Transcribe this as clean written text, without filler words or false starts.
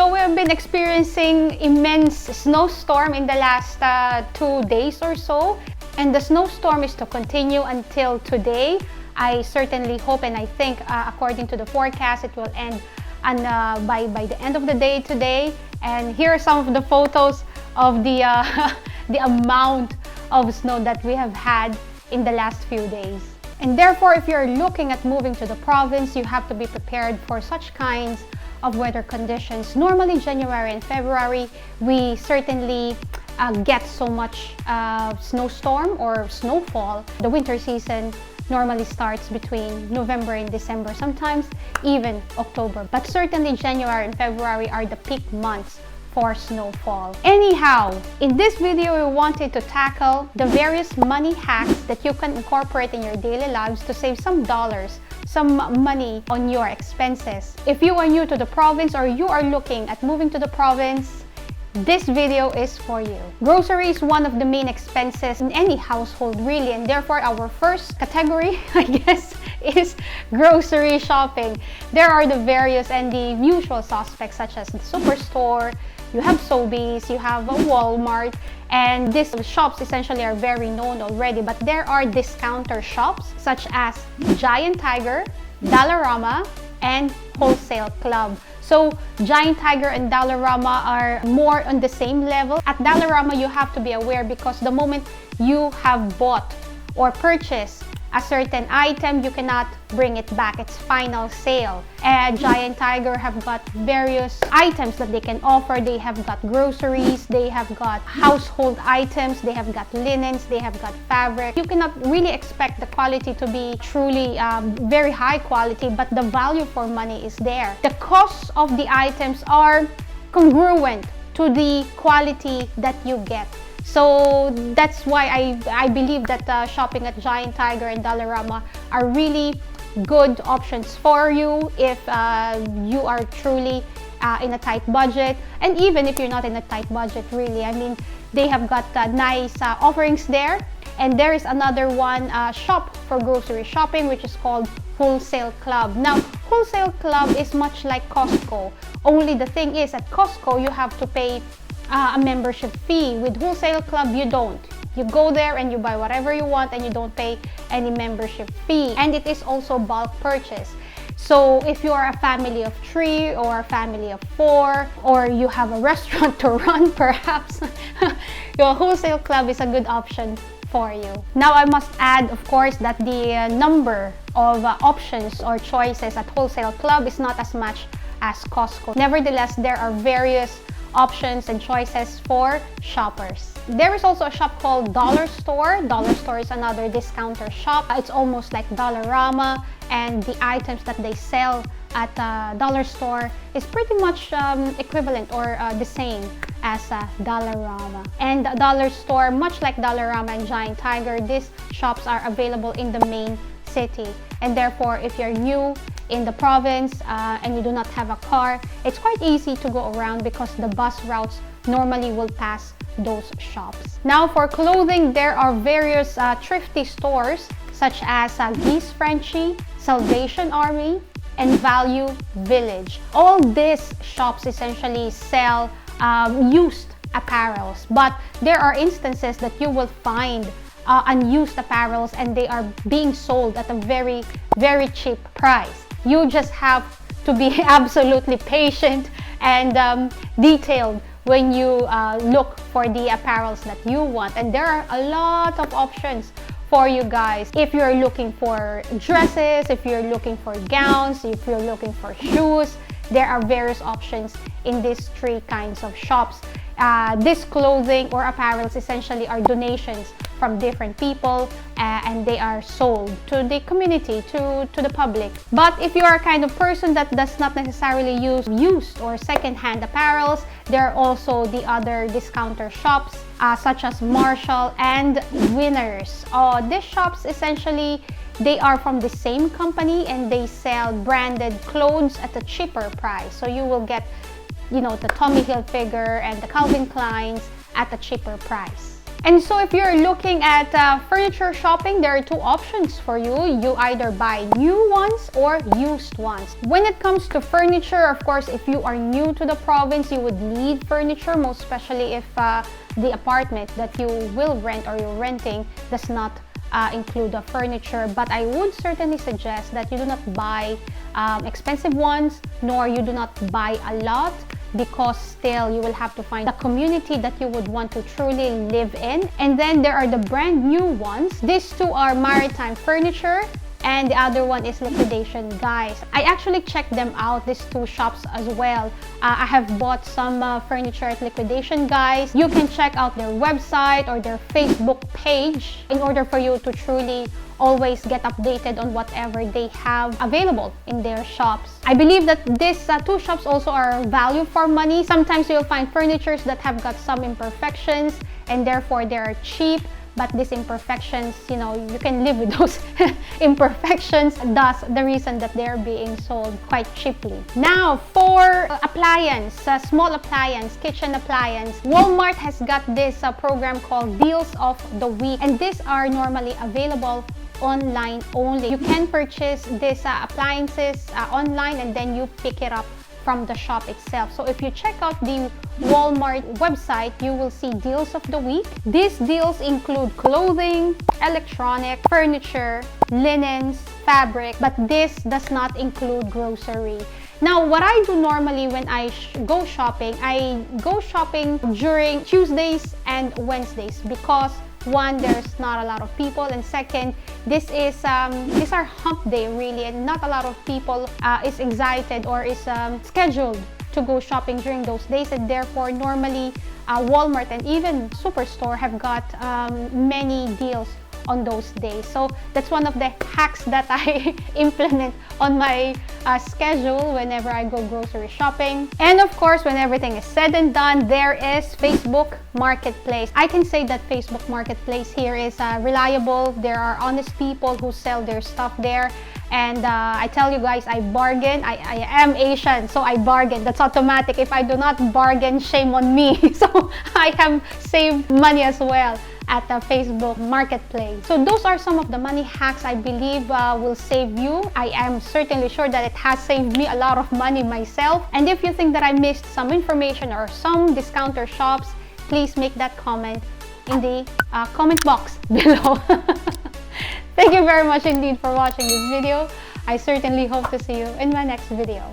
So we have been experiencing immense snowstorm in the last 2 days or so, and the snowstorm is to continue until today. I certainly hope and I think according to the forecast it will end by the end of the day today. And here are some of the photos of the the amount of snow that we have had in the last few days. And therefore, if you're looking at moving to the province, you have to be prepared for such kinds of weather conditions. Normally January and February, we certainly get so much snowstorm or snowfall. The winter season normally starts between November and December, sometimes even October. But certainly January and February are the peak months for snowfall. Anyhow, in this video, we wanted to tackle the various money hacks that you can incorporate in your daily lives to save some dollars, some money on your expenses. If you are new to the province or you are looking at moving to the province, this video is for you. Grocery is one of the main expenses in any household really, and therefore our first category, I guess, is grocery shopping. There are the various and the usual suspects such as the superstore, you have Sobeys, you have a Walmart, and these shops essentially are very known already, but there are discounter shops such as Giant Tiger, Dollarama, and Wholesale Club. So Giant Tiger and Dollarama are more on the same level. At Dollarama, you have to be aware because the moment you have bought or purchased a certain item, you cannot bring it back. It's final sale. And Giant Tiger have got various items that they can offer. They have got groceries, they have got household items, they have got linens, they have got fabric. You cannot really expect the quality to be truly very high quality, but the value for money is there. The costs of the items are congruent to the quality that you get. So that's why I believe that shopping at Giant Tiger and Dollarama are really good options for you if you are truly in a tight budget. And even if you're not in a tight budget really, I mean, they have got nice offerings there. And there is another one shop for grocery shopping which is called Wholesale Club. Now, Wholesale Club is much like Costco. Only the thing is at Costco you have to pay a membership fee. With Wholesale Club, you don't. You go there and you buy whatever you want and you don't pay any membership fee. And it is also bulk purchase. So if you are a family of 3 or a family of 4, or you have a restaurant to run perhaps, your Wholesale Club is a good option for you. Now I must add, of course, that the number of options or choices at Wholesale Club is not as much as Costco. Nevertheless, there are various options and choices for shoppers. There is also a shop called Dollar Store. Dollar Store is another discounter shop. It's almost like Dollarama, and the items that they sell at Dollar Store is pretty much equivalent or the same as Dollarama. And Dollar Store, much like Dollarama and Giant Tiger, these shops are available in the main city. And therefore, if you're new in the province and you do not have a car, it's quite easy to go around because the bus routes normally will pass those shops. Now for clothing, there are various thrifty stores such as Geese Frenchie, Salvation Army, and Value Village. All these shops essentially sell used apparels, but there are instances that you will find unused apparels and they are being sold at a very, very cheap price. You just have to be absolutely patient and detailed when you look for the apparels that you want. And there are a lot of options for you guys. If you're looking for dresses, if you're looking for gowns, if you're looking for shoes, there are various options in these 3 kinds of shops. This clothing or apparels essentially are donations from different people and they are sold to the community, to the public. But if you are a kind of person that does not necessarily use used or second-hand apparels, there are also the other discounter shops such as Marshall and Winners. These shops essentially, they are from the same company and they sell branded clothes at a cheaper price. So you will get, you know, the Tommy Hilfiger and the Calvin Klein's at a cheaper price. And so if you're looking at furniture shopping, there are two options for you. You either buy new ones or used ones. When it comes to furniture, of course, if you are new to the province, you would need furniture, most especially if the apartment that you will rent or you're renting does not include the furniture. But I would certainly suggest that you do not buy expensive ones, nor you do not buy a lot, because still you will have to find the community that you would want to truly live in. And then there are the brand new ones. These two are Maritime Furniture, and the other one is Liquidation Guys. I actually checked them out, these two shops as well. I have bought some furniture at Liquidation Guys. You can check out their website or their Facebook page in order for you to truly always get updated on whatever they have available in their shops. I believe that these two shops also are value for money. Sometimes you'll find furnitures that have got some imperfections and therefore they are cheap. But these imperfections, you know, you can live with those imperfections. Thus, the reason that they're being sold quite cheaply. Now, for appliance, small appliance, kitchen appliance, Walmart has got this program called Deals of the Week. And these are normally available online only. You can purchase these appliances online and then you pick it up from the shop itself. So if you check out the Walmart website, you will see deals of the week. These deals include clothing, electronic, furniture, linens, fabric, but this does not include grocery. Now, what I do normally when I go shopping during Tuesdays and Wednesdays because one, there's not a lot of people, and second, this is our hump day really, and not a lot of people is excited or is scheduled to go shopping during those days, and therefore normally Walmart and even Superstore have got many deals on those days. So that's one of the hacks that I implement on my schedule whenever I go grocery shopping. And of course, when everything is said and done, there is Facebook Marketplace. I can say that Facebook Marketplace here is reliable. There are honest people who sell their stuff there. And I tell you guys, I bargain. I am Asian, so I bargain. That's automatic. If I do not bargain, shame on me. So I have saved money as well at the Facebook Marketplace. So those are some of the money hacks I believe will save you. I am certainly sure that it has saved me a lot of money myself. And if you think that I missed some information or some discounter shops, please make that comment in the comment box below. Thank you very much indeed for watching this video. I certainly hope to see you in my next video.